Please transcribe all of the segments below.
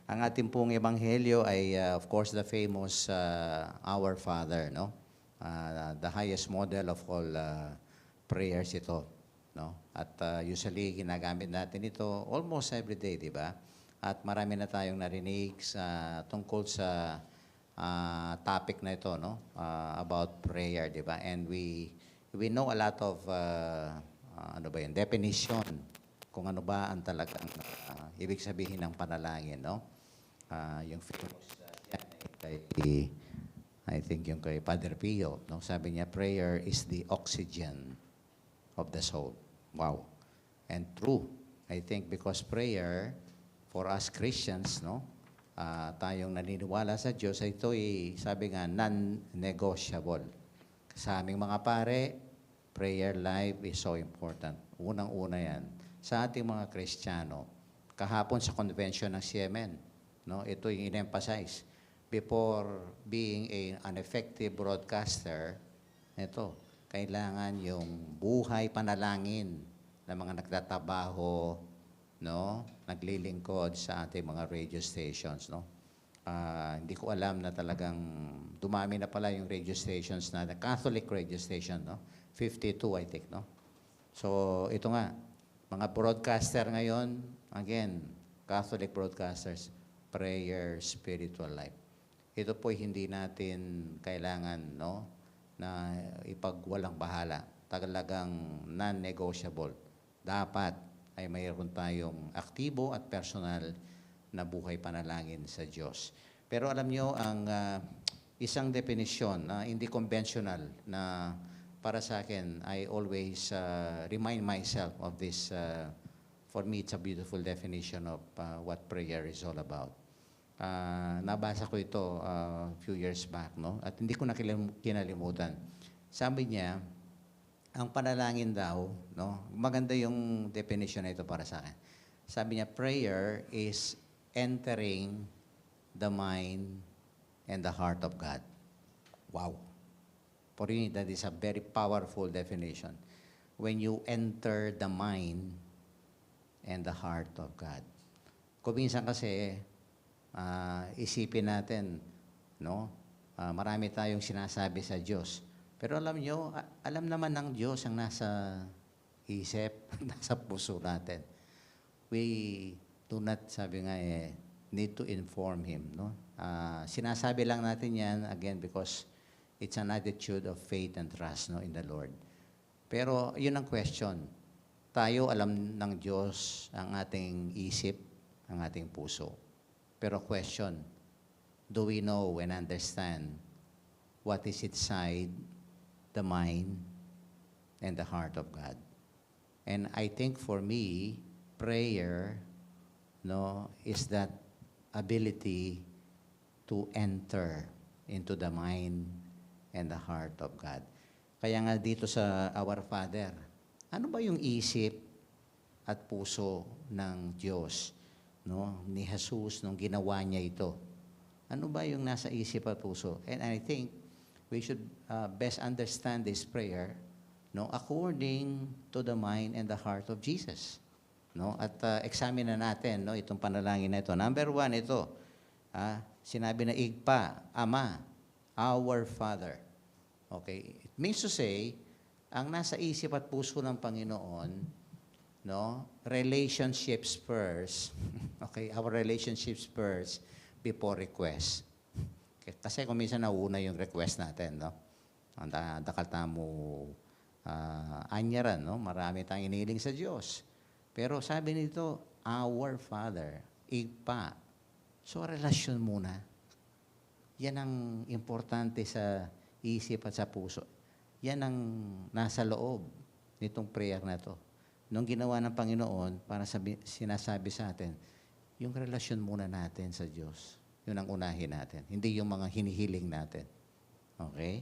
Ang ating pong ebanghelyo ay, of course, the famous Our Father, no? The highest model of all prayers ito, no? At usually, ginagamit natin ito almost every day, di ba? At marami na tayong narinig tungkol sa topic na ito, no? About prayer, di ba? And we know a lot of, definition kung ano ba ang talagang ibig sabihin ng panalangin, no? Yung famous yan ay kay, I think yung kay Father Pio, no? Sabi niya, prayer is the oxygen of the soul. Wow. And true. I think because prayer, for us Christians, no? Tayong naniniwala sa Diyos, ito ay, sabi nga, non-negotiable. Sa aming mga pare, prayer life is so important. Unang-una yan. Sa ating mga Kristiyano, kahapon sa convention ng CMN, no, ito yung in-emphasize. Before being an effective broadcaster, ito, kailangan yung buhay panalangin ng mga nagtatrabaho, no, naglilingkod sa ating mga radio stations, no. Hindi ko alam na talagang dumami na pala yung radio stations na the Catholic radio station, no. 52, I think, no. So, ito nga, mga broadcaster ngayon, again, Catholic broadcasters, prayer, spiritual life. Ito po hindi natin kailangan, no, na ipagwalang bahala. Talagang non-negotiable. Dapat ay mayroon tayong aktibo at personal na buhay panalangin sa Diyos. Pero alam nyo, ang isang definisyon na hindi conventional na para sa akin, I always remind myself of this. For me, it's a beautiful definition of what prayer is all about. Nabasa ko ito a few years back, no? At hindi ko na kinalimutan. Sabi niya, ang panalangin daw, no? Maganda yung definition na ito para sa akin. Sabi niya, prayer is entering the mind and the heart of God. Wow. For me, that is a very powerful definition. When you enter the mind and the heart of God. Kung minsan kasi, isipin natin, no? Marami tayong sinasabi sa Diyos. Pero alam nyo, alam naman ng Diyos ang nasa isip, nasa puso natin. We do not, sabi nga need to inform Him, no? Sinasabi lang natin yan, again, because it's an attitude of faith and trust, no, in the Lord. Pero yun ang question. Tayo, alam ng Diyos ang ating isip, ang ating puso. Pero question, do we know and understand what is inside the mind and the heart of God? And I think for me, prayer, no, is that ability to enter into the mind and the heart of God. Kaya nga dito sa Our Father, ano ba yung isip at puso ng Diyos, no, ni Jesus nung ginawa niya ito? Ano ba yung nasa isip at puso? And I think we should best understand this prayer, no, according to the mind and the heart of Jesus, no? At examine na natin, no, itong panalangin na ito. Number 1, ito. Sinabi na igpa, Ama, our Father. Okay? It means to say, ang nasa isip at puso ng Panginoon, no, relationships first. Okay, our relationships first before request. Okay, kasi kung minsan nauna yung request natin, no? Ang dakal tamo anyaran, no? Marami tayong iniling sa Diyos. Pero sabi nito, our Father, igpa. So, relasyon muna. Yan ang importante sa isip at sa puso. Yan ang nasa loob nitong prayer na to. Nung ginawa ng Panginoon, para sinasabi sa atin, yung relasyon muna natin sa Diyos. Yun ang unahin natin. Hindi yung mga hinihiling natin. Okay?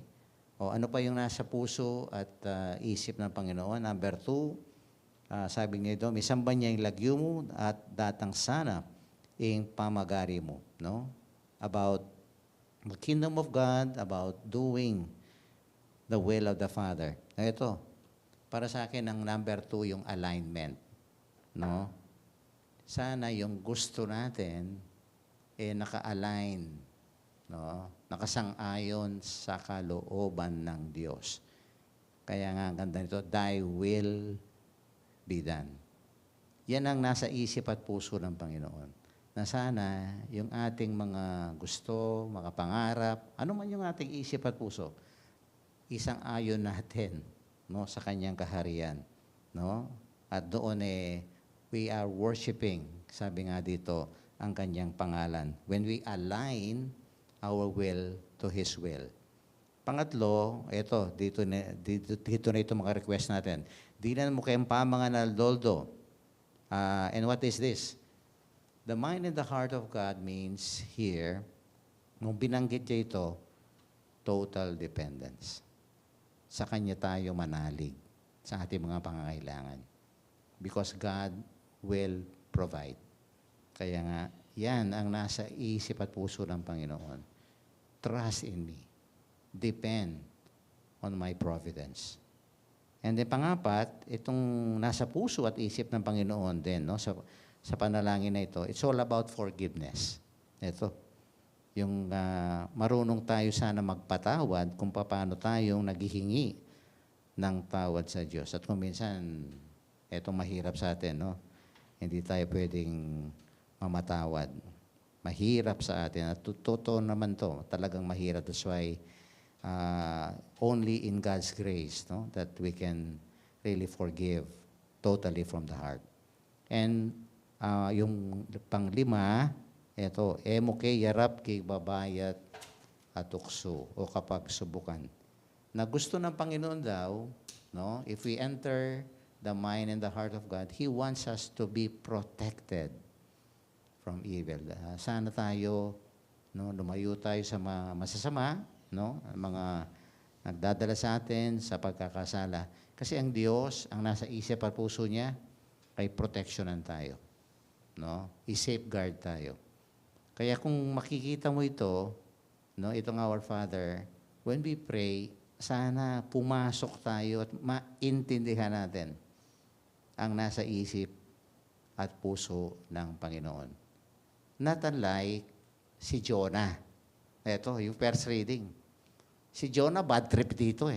O ano pa yung nasa puso at isip ng Panginoon? Number 2, sabi niya ito, misamba niya yung lagyo mo at datang sana yung pamagari mo. No? About the kingdom of God, about doing the will of the Father. Ito, para sa akin, ang number 2, yung alignment. No? Sana yung gusto natin naka-align, no? Nakasang-ayon sa kalooban ng Diyos. Kaya nga ang ganda nito, thy will be done. Yan ang nasa isip at puso ng Panginoon. Na sana yung ating mga gusto, mga pangarap, ano man yung ating isip at puso, isang ayon natin, no, sa kanyang kaharian, no? At doon we are worshiping, sabi nga dito, ang kanyang pangalan. When we align our will to His will. Pangatlo, dito na ito mga request natin. Di na mo kayong pamanganal doldo. And what is this? The mind and the heart of God means here, nung binanggit niya ito, total dependence. Sa Kanya tayo manalig sa ating mga pangangailangan. Because God will provide. Kaya nga, yan ang nasa isip at puso ng Panginoon. Trust in me. Depend on my providence. And then pangapat, itong nasa puso at isip ng Panginoon din, no, sa panalangin na ito, it's all about forgiveness. Ito, yung marunong tayo sana magpatawad kung paano tayong naghihingi ng tawad sa Diyos. At kung minsan, itong mahirap sa atin, no? Hindi tayo pwedeng mamatawad. Mahirap sa atin. At totoo naman to, talagang mahirap. That's why only in God's grace, no, that we can really forgive totally from the heart. And yung panglima, ito, emo kay yarap kay babayat at tukso o kapag subukan. Na gusto ng Panginoon daw, no, if we enter the mind and the heart of God, He wants us to be protected from evil. Sana tayo, no, lumayo tayo sa masasama, no, mga nagdadala sa atin sa pagkakasala. Kasi ang Diyos, ang nasa isip at puso niya, ay protectionan tayo. No? I-safeguard tayo. Kaya kung makikita mo ito, no, itong Our Father, when we pray, sana pumasok tayo at maintindihan natin ang nasa isip at puso ng Panginoon. Not unlike si Jonah. Ito, yung first reading. Si Jonah, bad trip dito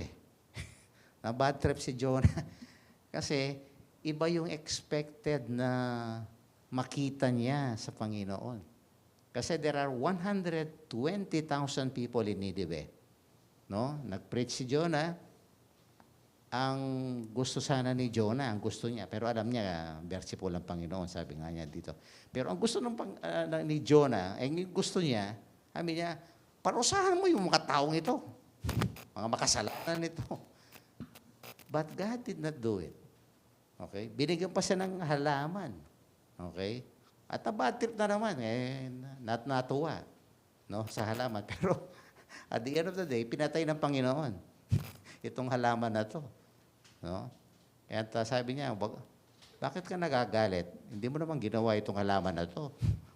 na bad trip si Jonah. Kasi iba yung expected na makita niya sa Panginoon. Kasi there are 120,000 people in Nineveh. No? Nag-preach si Jonah. Ang gusto sana ni Jonah, ang gusto niya, pero alam niya, merciful ang Panginoon, sabi nga niya dito. Pero ang gusto ni Jonah, ang gusto niya, sabi niya, parusahan mo yung mga taong ito. Mga makasalanan ito. But God did not do it. Okay? Binigyan pa siya ng halaman. Okay? At bad trip na naman, natuwa, no, sa halaman. Pero at the end of the day, pinatay ng Panginoon itong halaman na to. No? At sabi niya, bakit ka nagagalit? Hindi mo naman ginawa itong halaman na to.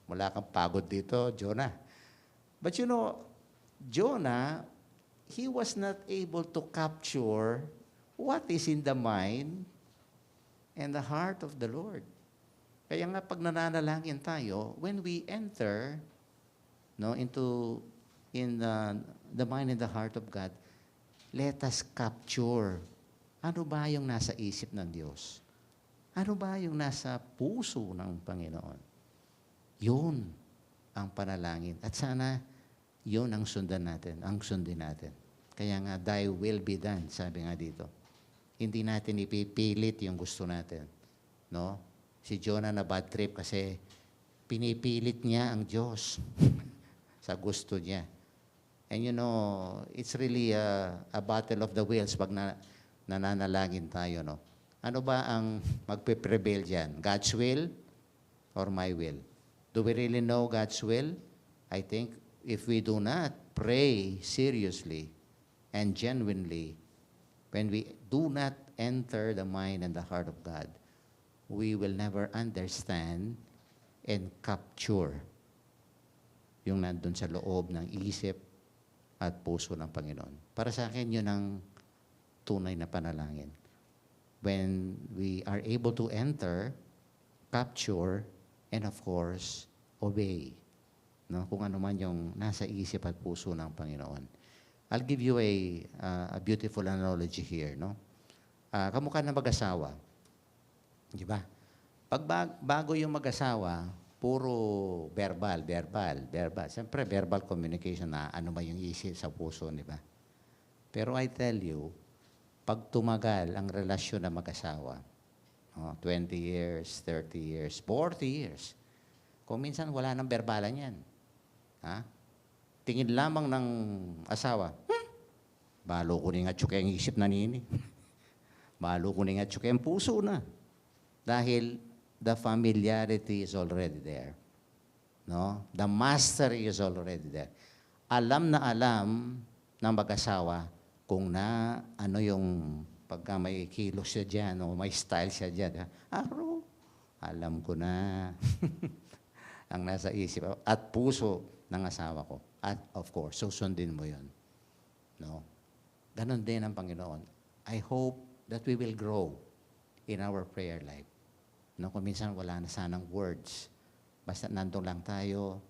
Wala kang pagod dito, Jonah. But you know, Jonah, he was not able to capture what is in the mind and the heart of the Lord. Kaya nga pag nananalangin tayo, when we enter, no, in the mind and the heart of God, let us capture ano ba yung nasa isip ng Diyos? Ano ba yung nasa puso ng Panginoon? Yun ang panalangin. At sana yun ang sundin natin. Kaya nga, thy will be done, sabi nga dito. Hindi natin ipipilit yung gusto natin. No? Si Jonah na bad trip kasi pinipilit niya ang Diyos sa gusto niya. And you know, it's really a battle of the wills pag nananalangin tayo. No? Ano ba ang magpe-prevail dyan? God's will or my will? Do we really know God's will? I think if we do not pray seriously and genuinely, when we do not enter the mind and the heart of God, we will never understand and capture yung nandun sa loob ng isip at puso ng Panginoon. Para sa akin, yun ang tunay na panalangin. When we are able to enter, capture, and of course, obey no? Kung ano man yung nasa isip at puso ng Panginoon. I'll give you a beautiful analogy here, no? Kamukha ng mag-asawa. Di ba? Bago yung mag-asawa, puro verbal. Siyempre, verbal communication na ano ba yung isip sa puso, di ba? Pero I tell you, pag tumagal ang relasyon ng mag-asawa, 20 years, 30 years, 40 years, kung minsan wala nang berbalan yan. Ha? Tingin lamang ng asawa, balo ko ni nga tsuke ang isip na nini. Balo ko ni nga tsuke ang puso na. Dahil the familiarity is already there. No? The mastery is already there. Alam na alam ng mag-asawa kung na ano yung pagka may kilos siya dyan o may style siya dyan. Alam ko na ang nasa isip at puso ng asawa ko. At of course, susundin mo yun. No? Ganon din ang Panginoon. I hope that we will grow in our prayer life. No, kung minsan wala na sanang words. Basta nandun lang tayo,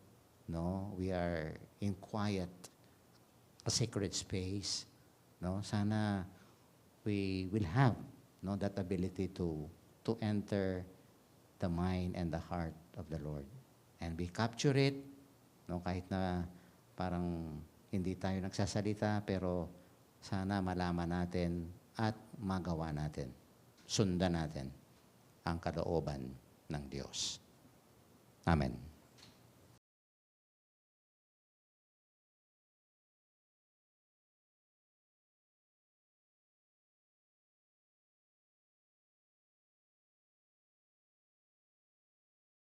no? We are in quiet, a sacred space, no? Sana we will have, no, that ability to enter the mind and the heart of the Lord. And we capture it, no, kahit na parang hindi tayo nagsasalita, pero sana malaman natin at magawa natin. Sundan natin ang kalooban ng Diyos. Amen.